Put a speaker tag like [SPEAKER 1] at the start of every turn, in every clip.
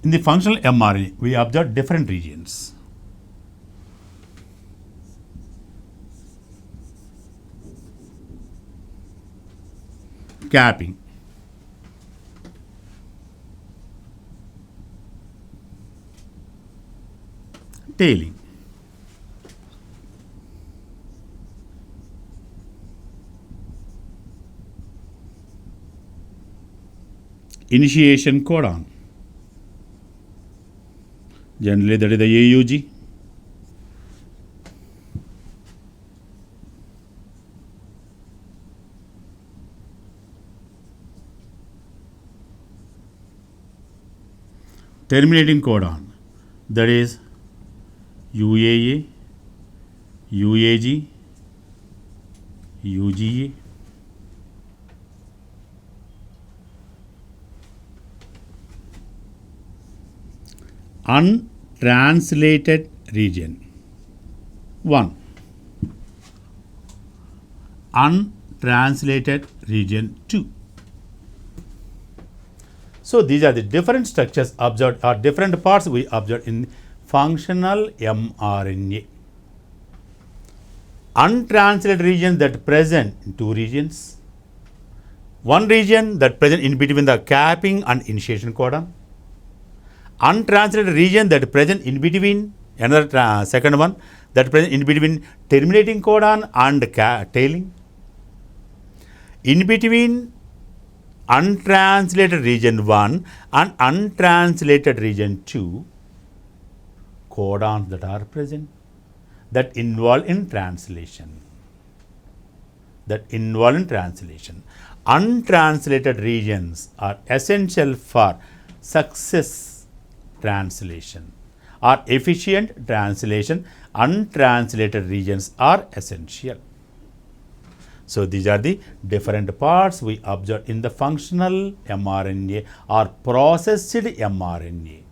[SPEAKER 1] In the functional mRNA, we observe different regions. Capping, tailing, initiation codon, generally that is the AUG, terminating codon, that is UAA, UAG, UGA, untranslated region 1, untranslated region 2. So these are the different structures observed, or different parts we observed in functional mRNA. Untranslated region that present in two regions. One region that present in between the capping and initiation codon. Untranslated region that present in between, another second one that present in between terminating codon and tailing. In between untranslated region 1 and untranslated region 2, codons that are present that involve in translation. Untranslated regions are essential for success translation or efficient translation. Untranslated regions are essential. So these are the different parts we observe in the functional mRNA or processed mRNA.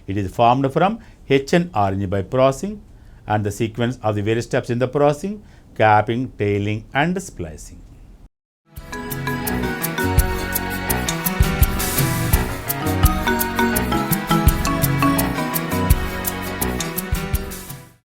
[SPEAKER 1] It is formed from hnRNA by processing, and the sequence of the various steps in the processing, capping, tailing and splicing.